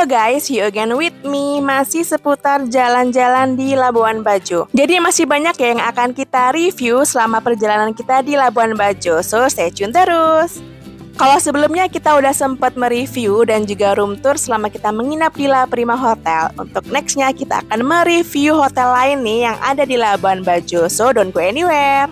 Halo guys, you again with me. Masih seputar jalan-jalan di Labuan Bajo. Jadi masih banyak ya yang akan kita review selama perjalanan kita di Labuan Bajo. So stay tune terus. Kalau sebelumnya kita udah sempat mereview dan juga room tour selama kita menginap di La Prima Hotel. Untuk nextnya kita akan mereview hotel lain nih yang ada di Labuan Bajo. So don't go anywhere.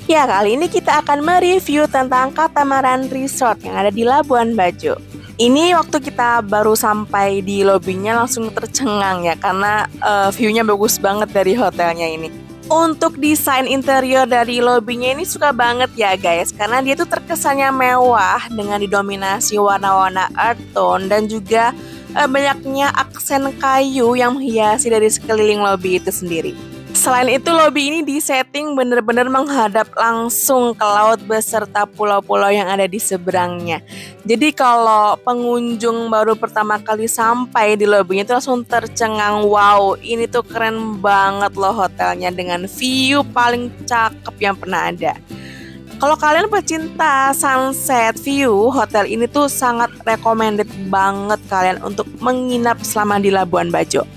Ya, kali ini kita akan mereview tentang Katamaran Resort yang ada di Labuan Bajo. Ini waktu kita baru sampai di lobbynya langsung tercengang ya, karena view-nya bagus banget dari hotelnya ini. Untuk desain interior dari lobbynya ini suka banget ya guys, karena dia tuh terkesannya mewah dengan didominasi warna-warna earth tone dan juga banyaknya aksen kayu yang menghiasi dari sekeliling lobby itu sendiri. Selain itu, lobby ini disetting bener-bener menghadap langsung ke laut beserta pulau-pulau yang ada di seberangnya. Jadi kalau pengunjung baru pertama kali sampai di lobbynya itu langsung tercengang, wow ini tuh keren banget loh hotelnya dengan view paling cakep yang pernah ada. Kalau kalian pecinta sunset view, hotel ini tuh sangat recommended banget kalian untuk menginap selama di Labuan Bajo.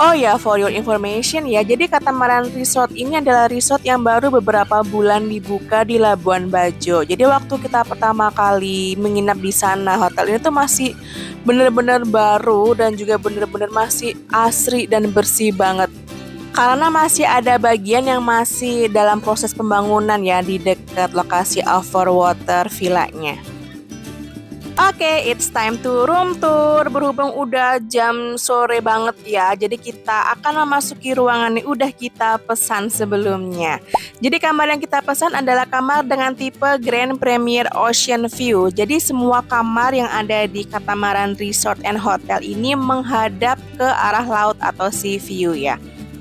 Oh ya, for your information ya, jadi Katamaran Resort ini adalah resort yang baru beberapa bulan dibuka di Labuan Bajo. Jadi waktu kita pertama kali menginap di sana, hotel ini tuh masih bener-bener baru dan juga bener-bener masih asri dan bersih banget. Karena masih ada bagian yang masih dalam proses pembangunan ya di dekat lokasi Overwater villanya. Oke, it's time to room tour. Berhubung udah jam sore banget ya, jadi kita akan memasuki ruangan yang udah kita pesan sebelumnya. Jadi kamar yang kita pesan adalah kamar dengan tipe Grand Premier Ocean View. Jadi semua kamar yang ada di Katamaran Resort and Hotel ini menghadap ke arah laut atau sea view ya.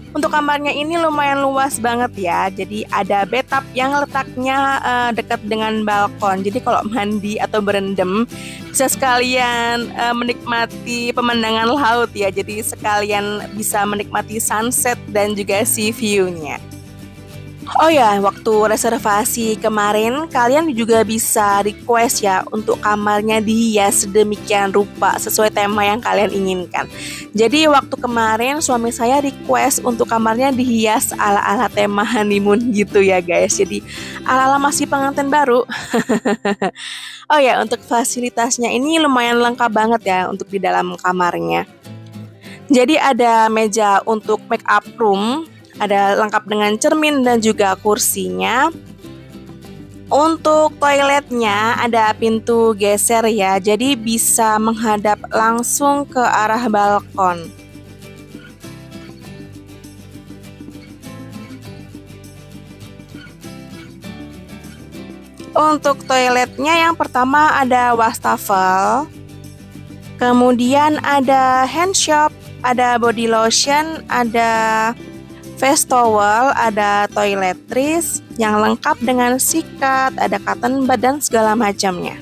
Untuk kamarnya ini lumayan luas banget ya, jadi ada bathtub yang letaknya dekat dengan balkon. Jadi kalau mandi atau berendam bisa sekalian menikmati pemandangan laut ya. Jadi sekalian bisa menikmati sunset dan juga sea view-nya. Oh ya, waktu reservasi kemarin kalian juga bisa request ya untuk kamarnya dihias sedemikian rupa sesuai tema yang kalian inginkan. Jadi waktu kemarin suami saya request untuk kamarnya dihias ala-ala tema honeymoon gitu ya guys. Jadi ala-ala masih pengantin baru. Oh ya, untuk fasilitasnya ini lumayan lengkap banget ya untuk di dalam kamarnya. Jadi ada meja untuk make up room, ada lengkap dengan cermin dan juga kursinya. Untuk toiletnya ada pintu geser ya, jadi bisa menghadap langsung ke arah balkon. Untuk toiletnya yang pertama ada wastafel, kemudian ada hand shop, ada body lotion, ada face towel, ada toiletries yang lengkap dengan sikat, ada cotton bud dan segala macamnya.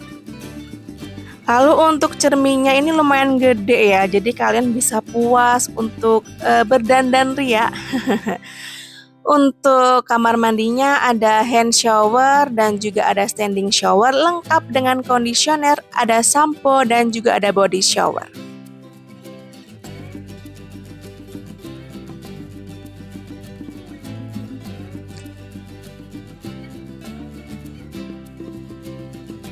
Lalu untuk cerminnya ini lumayan gede ya, jadi kalian bisa puas untuk berdandan ria. Untuk kamar mandinya ada hand shower dan juga ada standing shower lengkap dengan conditioner, ada sampo dan juga ada body shower.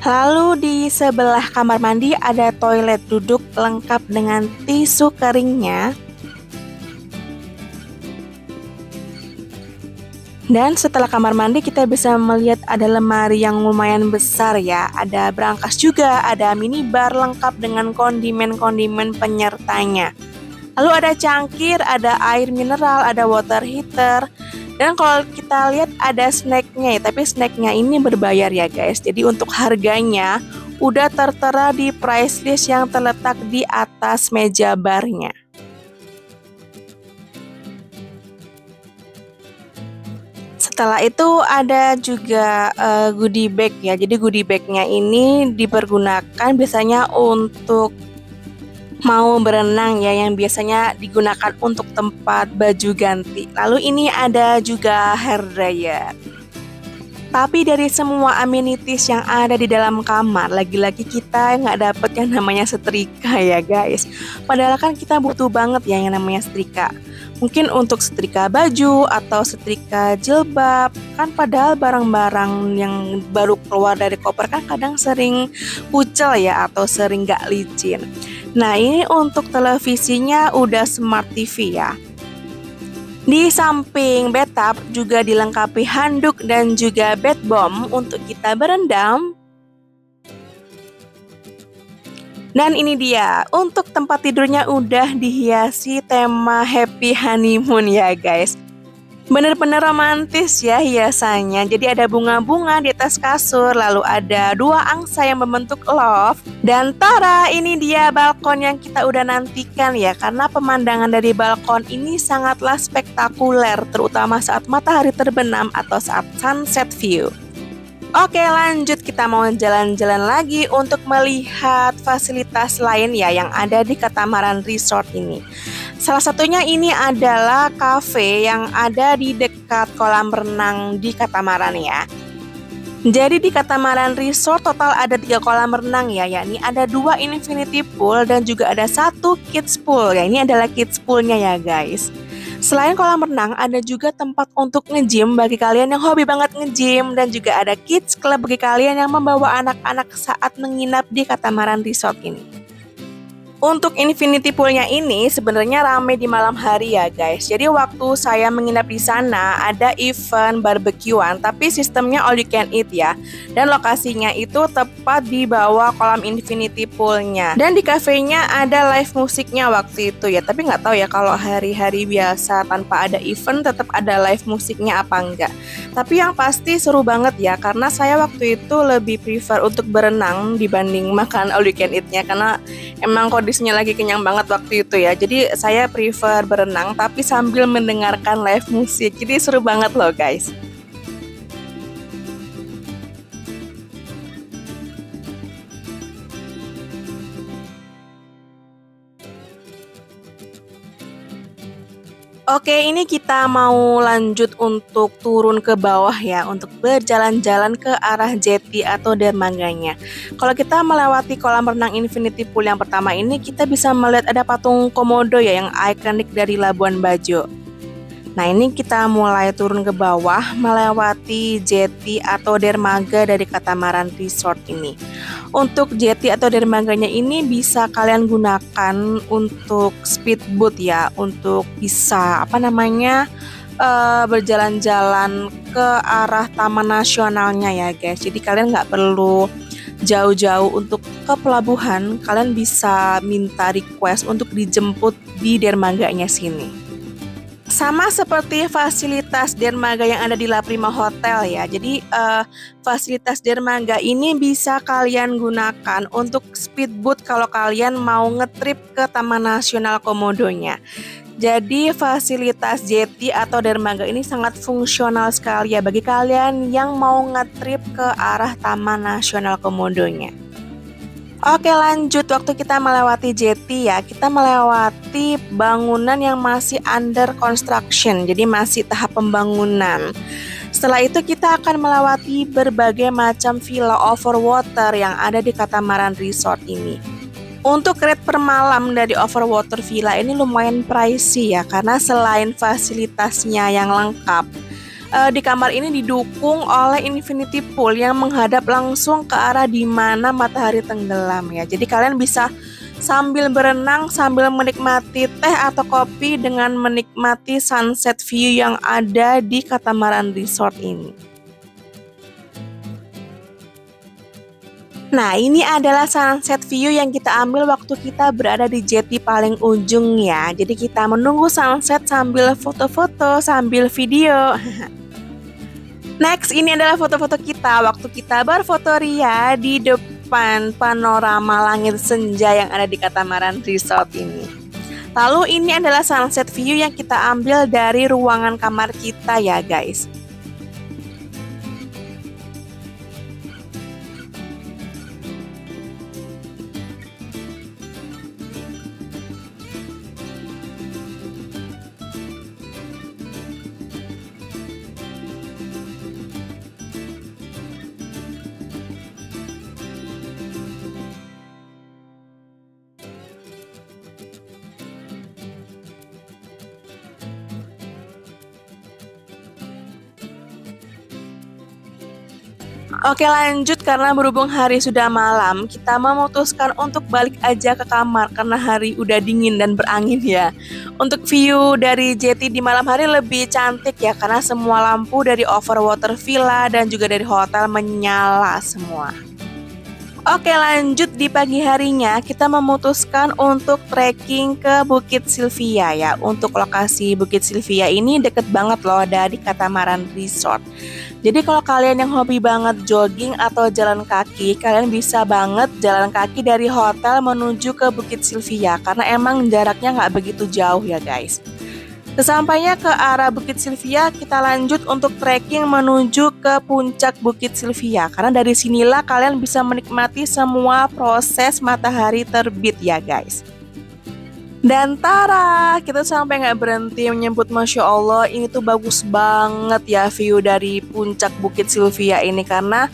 Lalu di sebelah kamar mandi ada toilet duduk lengkap dengan tisu keringnya. Dan setelah kamar mandi kita bisa melihat ada lemari yang lumayan besar ya. Ada brankas juga, ada minibar lengkap dengan kondimen-kondimen penyertanya. Lalu ada cangkir, ada air mineral, ada water heater. Dan kalau kita lihat ada snacknya ya, tapi snacknya ini berbayar ya guys. Jadi untuk harganya udah tertera di price list yang terletak di atas meja barnya. Setelah itu ada juga goodie bag ya. Jadi goodie bagnya ini dipergunakan biasanya untuk mau berenang ya, yang biasanya digunakan untuk tempat baju ganti. Lalu ini ada juga hair dryer. Tapi dari semua amenities yang ada di dalam kamar, lagi-lagi kita nggak dapet yang namanya setrika ya guys. Padahal kan kita butuh banget ya yang namanya setrika. Mungkin untuk setrika baju atau setrika jilbab, kan padahal barang-barang yang baru keluar dari koper kan kadang sering kucel ya atau sering nggak licin. Nah ini untuk televisinya udah Smart TV ya. Di samping bathtub juga dilengkapi handuk dan juga bed balm untuk kita berendam. Dan ini dia, untuk tempat tidurnya udah dihiasi tema happy honeymoon ya guys. Bener-bener romantis ya hiasannya. Jadi ada bunga-bunga di atas kasur, lalu ada dua angsa yang membentuk love. Dan tara, ini dia balkon yang kita udah nantikan ya. Karena pemandangan dari balkon ini sangatlah spektakuler, terutama saat matahari terbenam atau saat sunset view. Oke lanjut, kita mau jalan-jalan lagi untuk melihat fasilitas lain ya yang ada di Katamaran Resort ini. Salah satunya ini adalah cafe yang ada di dekat kolam renang di Katamaran ya. Jadi di Katamaran Resort total ada 3 kolam renang ya, yakni ada 2 infinity pool dan juga ada 1 kids pool ya. Ini adalah kids poolnya ya guys. Selain kolam renang, ada juga tempat untuk nge-gym bagi kalian yang hobi banget nge-gym, dan juga ada kids club bagi kalian yang membawa anak-anak saat menginap di Katamaran Resort ini. Untuk infinity poolnya ini sebenarnya ramai di malam hari ya guys. Jadi waktu saya menginap di sana ada event barbekyuan, tapi sistemnya all you can eat ya. Dan lokasinya itu tepat di bawah kolam infinity poolnya. Dan di kafenya ada live musiknya waktu itu ya. Tapi nggak tahu ya kalau hari-hari biasa tanpa ada event tetap ada live musiknya apa enggak. Tapi yang pasti seru banget ya, karena saya waktu itu lebih prefer untuk berenang dibanding makan all you can eat-nya, karena emang kondisinya lagi kenyang banget waktu itu ya. Jadi saya prefer berenang tapi sambil mendengarkan live musik. Jadi seru banget loh guys. Oke, ini kita mau lanjut untuk turun ke bawah ya, untuk berjalan-jalan ke arah jeti atau dermaganya. Kalau kita melewati kolam renang infinity pool yang pertama ini, kita bisa melihat ada patung komodo ya yang ikonik dari Labuan Bajo. Nah ini kita mulai turun ke bawah melewati jeti atau dermaga dari Katamaran Resort ini. Untuk jeti atau dermaganya ini bisa kalian gunakan untuk speedboat ya, untuk bisa berjalan-jalan ke arah Taman Nasionalnya ya guys. Jadi kalian nggak perlu jauh-jauh untuk ke pelabuhan, kalian bisa minta request untuk dijemput di dermaganya sini. Sama seperti fasilitas dermaga yang ada di La Prima Hotel ya. Jadi fasilitas dermaga ini bisa kalian gunakan untuk speedboat kalau kalian mau ngetrip ke Taman Nasional Komodonya. Jadi fasilitas jeti atau dermaga ini sangat fungsional sekali ya bagi kalian yang mau ngetrip ke arah Taman Nasional Komodonya. Oke lanjut, waktu kita melewati jeti ya, kita melewati bangunan yang masih under construction, jadi masih tahap pembangunan. Setelah itu kita akan melewati berbagai macam villa overwater yang ada di Katamaran Resort ini. Untuk rate per malam dari overwater villa ini lumayan pricey ya, karena selain fasilitasnya yang lengkap, di kamar ini didukung oleh infinity pool yang menghadap langsung ke arah di mana matahari tenggelam ya. Jadi kalian bisa sambil berenang sambil menikmati teh atau kopi dengan menikmati sunset view yang ada di Katamaran Resort ini. Nah ini adalah sunset view yang kita ambil waktu kita berada di jeti paling ujung ya. Jadi kita menunggu sunset sambil foto-foto, sambil video. Next, ini adalah foto-foto kita waktu kita berfotoria di depan panorama langit senja yang ada di Katamaran Resort ini. Lalu ini adalah sunset view yang kita ambil dari ruangan kamar kita ya guys. Oke lanjut, karena berhubung hari sudah malam, kita memutuskan untuk balik aja ke kamar karena hari udah dingin dan berangin ya. Untuk view dari Jeti di malam hari lebih cantik ya, karena semua lampu dari Overwater Villa dan juga dari hotel menyala semua. Oke lanjut, di pagi harinya kita memutuskan untuk trekking ke Bukit Sylvia ya. Untuk lokasi Bukit Sylvia ini deket banget loh dari Katamaran Resort. Jadi kalau kalian yang hobi banget jogging atau jalan kaki, kalian bisa banget jalan kaki dari hotel menuju ke Bukit Sylvia. Karena emang jaraknya nggak begitu jauh ya guys. Sesampainya ke arah Bukit Sylvia, kita lanjut untuk trekking menuju ke puncak Bukit Sylvia. Karena dari sinilah kalian bisa menikmati semua proses matahari terbit ya guys. Dan tara, kita sampai nggak berhenti menyebut Masya Allah, ini tuh bagus banget ya view dari puncak Bukit Sylvia ini. Karena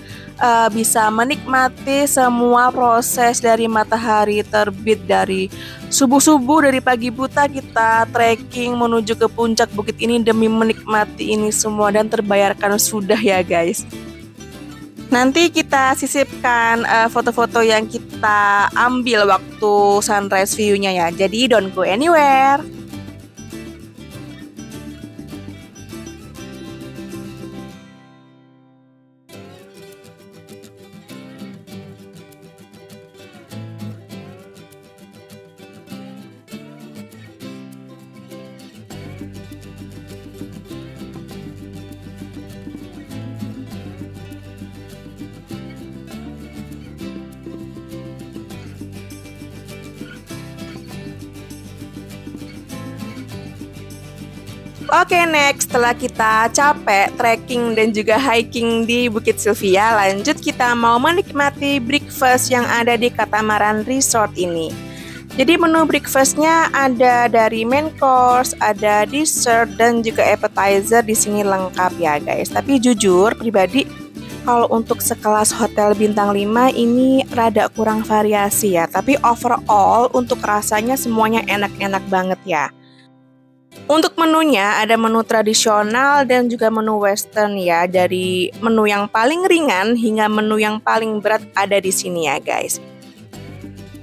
bisa menikmati semua proses dari matahari terbit dari subuh-subuh, dari pagi buta kita trekking menuju ke puncak bukit ini demi menikmati ini semua, dan terbayarkan sudah ya guys. Nanti kita sisipkan foto-foto yang kita ambil waktu sunrise view-nya ya. Jadi don't go anywhere. Oke, next, setelah kita capek trekking dan juga hiking di Bukit Sylvia, lanjut kita mau menikmati breakfast yang ada di Katamaran Resort ini. Jadi menu breakfastnya ada dari main course, ada dessert, dan juga appetizer di sini lengkap ya guys. Tapi jujur pribadi, kalau untuk sekelas hotel bintang 5 ini rada kurang variasi ya. Tapi overall untuk rasanya semuanya enak-enak banget ya. Untuk menunya ada menu tradisional dan juga menu western ya. Dari menu yang paling ringan hingga menu yang paling berat ada di sini ya guys.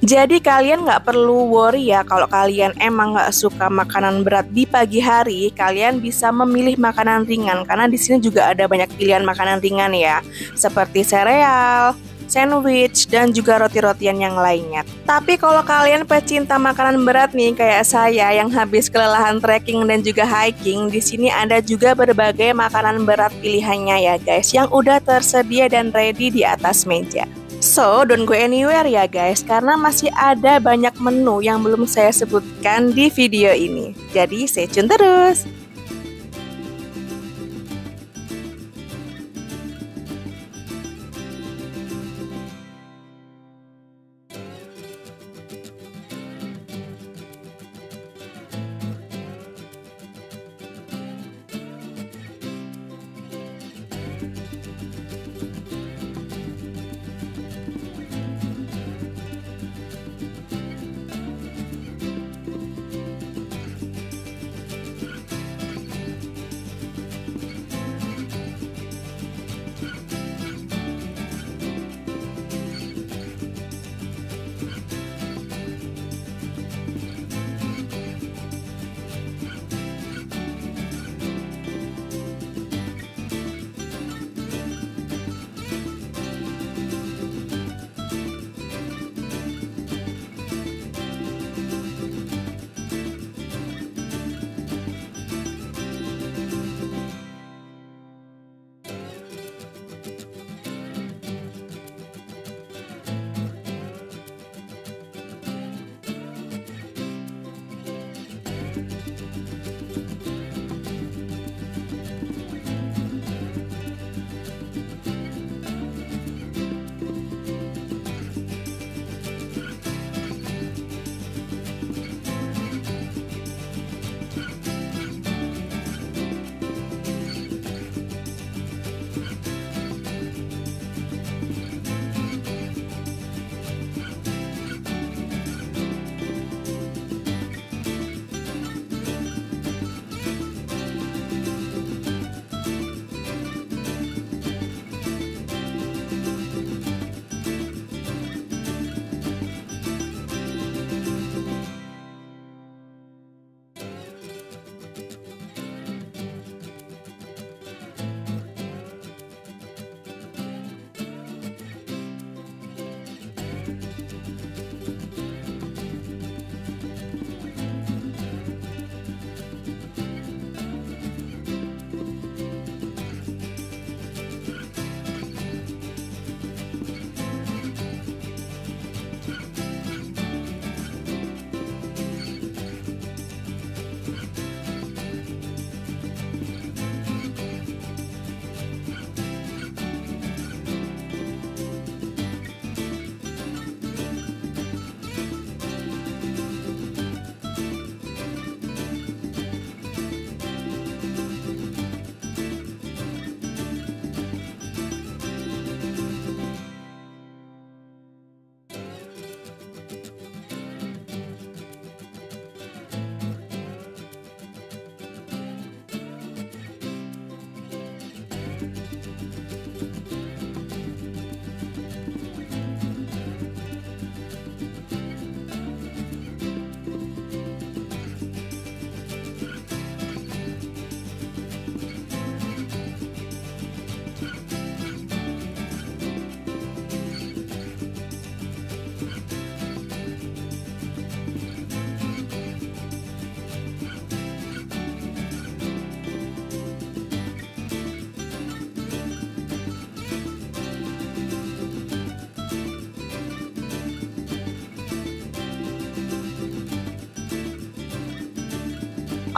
Jadi kalian nggak perlu worry ya kalau kalian emang nggak suka makanan berat di pagi hari, kalian bisa memilih makanan ringan karena di sini juga ada banyak pilihan makanan ringan ya, seperti sereal, sandwich, dan juga roti-rotian yang lainnya. Tapi kalau kalian pecinta makanan berat nih kayak saya yang habis kelelahan trekking dan juga hiking, di sini ada juga berbagai makanan berat pilihannya ya guys, yang udah tersedia dan ready di atas meja. So, don't go anywhere ya guys, karena masih ada banyak menu yang belum saya sebutkan di video ini. Jadi, stay tune terus!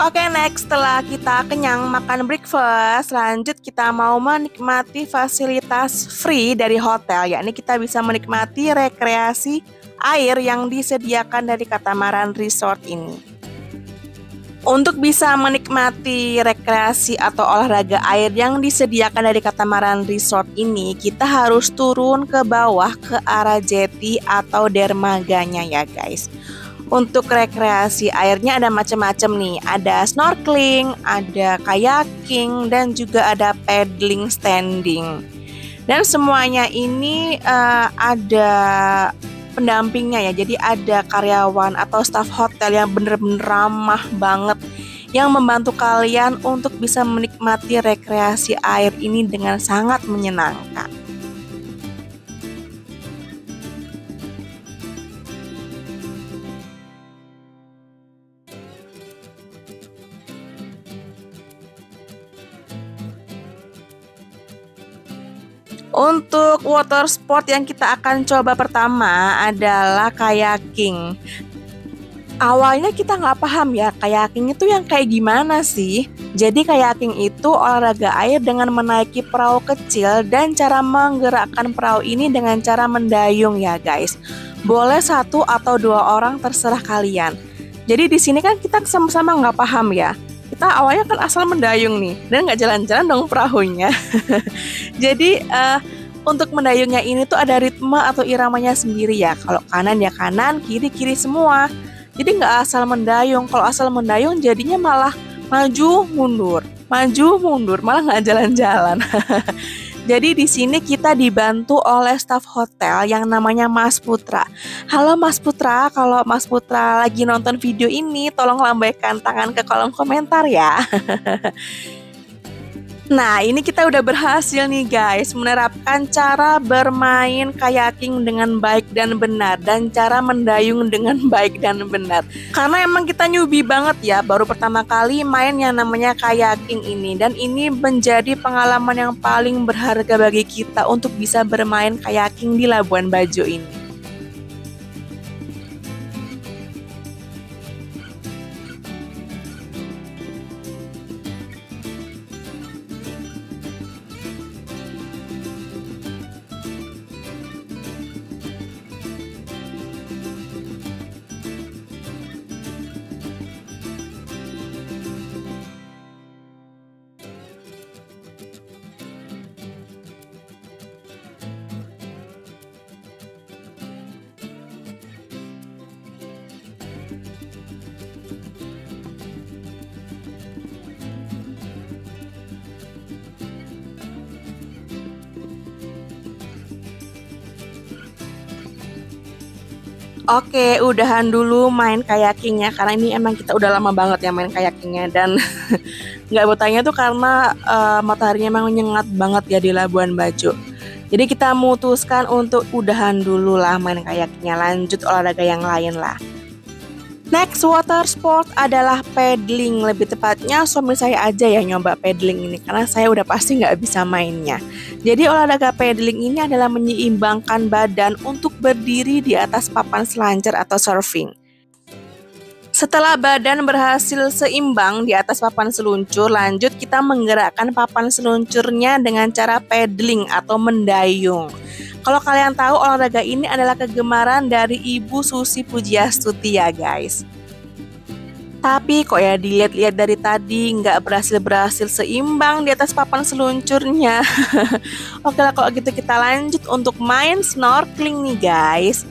Oke, next setelah kita kenyang makan breakfast, lanjut kita mau menikmati fasilitas free dari hotel, yakni kita bisa menikmati rekreasi air yang disediakan dari Catamaran Resort ini. Untuk bisa menikmati rekreasi atau olahraga air yang disediakan dari Catamaran Resort ini, kita harus turun ke bawah ke arah jetty atau dermaganya ya guys. Untuk rekreasi airnya ada macam-macam nih, ada snorkeling, ada kayaking, dan juga ada paddling standing. Dan semuanya ini ada pendampingnya ya, jadi ada karyawan atau staf hotel yang bener-bener ramah banget yang membantu kalian untuk bisa menikmati rekreasi air ini dengan sangat menyenangkan. Untuk water sport yang kita akan coba pertama adalah kayaking. Awalnya kita nggak paham ya, kayaking itu yang kayak gimana sih? Jadi kayaking itu olahraga air dengan menaiki perahu kecil dan cara menggerakkan perahu ini dengan cara mendayung ya guys. Boleh 1 atau 2 orang terserah kalian. Jadi di sini kan kita sama-sama nggak paham ya. Kita awalnya kan asal mendayung nih, dan nggak jalan-jalan dong perahunya. Jadi untuk mendayungnya ini tuh ada ritme atau iramanya sendiri ya. Kalau kanan ya kanan, kiri semua. Jadi nggak asal mendayung. Kalau asal mendayung jadinya malah maju mundur, malah nggak jalan-jalan. Jadi di sini kita dibantu oleh staf hotel yang namanya Mas Putra. Halo Mas Putra, kalau Mas Putra lagi nonton video ini, tolong lambaikan tangan ke kolom komentar ya. Nah, ini kita udah berhasil nih guys, menerapkan cara bermain kayaking dengan baik dan benar, dan cara mendayung dengan baik dan benar. Karena emang kita newbie banget ya, baru pertama kali main yang namanya kayaking ini, dan ini menjadi pengalaman yang paling berharga bagi kita untuk bisa bermain kayaking di Labuan Bajo ini. Oke, udahan dulu main kayakingnya karena ini emang kita udah lama banget ya main kayakingnya, dan nggak bertanya tuh karena mataharinya emang nyengat banget ya di Labuan Bajo. Jadi kita memutuskan untuk udahan dulu lah main kayakingnya, lanjut olahraga yang lain lah. Next water sport adalah paddling, lebih tepatnya suami saya aja ya nyoba paddling ini karena saya udah pasti nggak bisa mainnya. Jadi olahraga paddling ini adalah menyeimbangkan badan untuk berdiri di atas papan selancar atau surfing. Setelah badan berhasil seimbang di atas papan seluncur, lanjut kita menggerakkan papan seluncurnya dengan cara paddling atau mendayung. Kalau kalian tahu, olahraga ini adalah kegemaran dari Ibu Susi Pujiastuti ya guys. Tapi kok ya dilihat-lihat dari tadi nggak berhasil seimbang di atas papan seluncurnya. Oke lah kalau gitu kita lanjut untuk main snorkeling nih guys.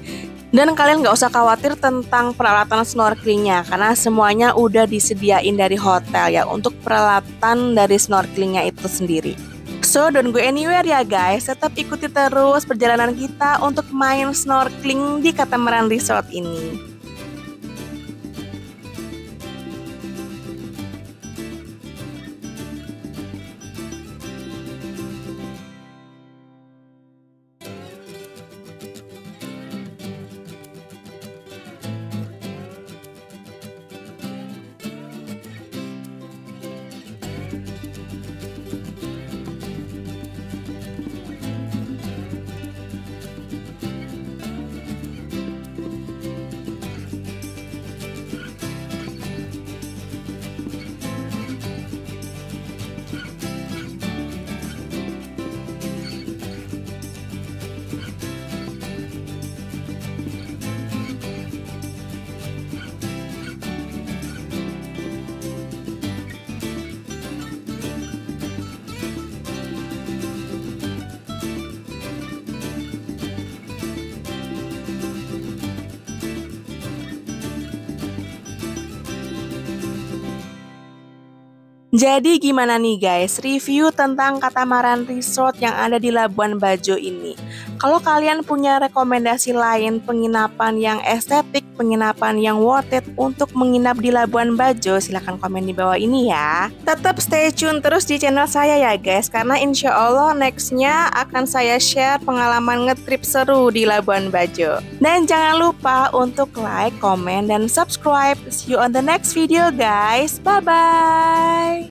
Dan kalian nggak usah khawatir tentang peralatan snorkelingnya karena semuanya udah disediain dari hotel ya untuk peralatan dari snorkelingnya itu sendiri. So don't go anywhere ya guys, tetap ikuti terus perjalanan kita untuk main snorkeling di Catamaran Resort ini. Jadi gimana nih guys, review tentang Katamaran Resort yang ada di Labuan Bajo ini. Kalau kalian punya rekomendasi lain penginapan yang estetik, penginapan yang worth it untuk menginap di Labuan Bajo, silahkan komen di bawah ini ya. Tetap stay tune terus di channel saya ya guys, karena insya Allah nextnya akan saya share pengalaman ngetrip seru di Labuan Bajo. Dan jangan lupa untuk like, komen, dan subscribe. See you on the next video guys. Bye-bye.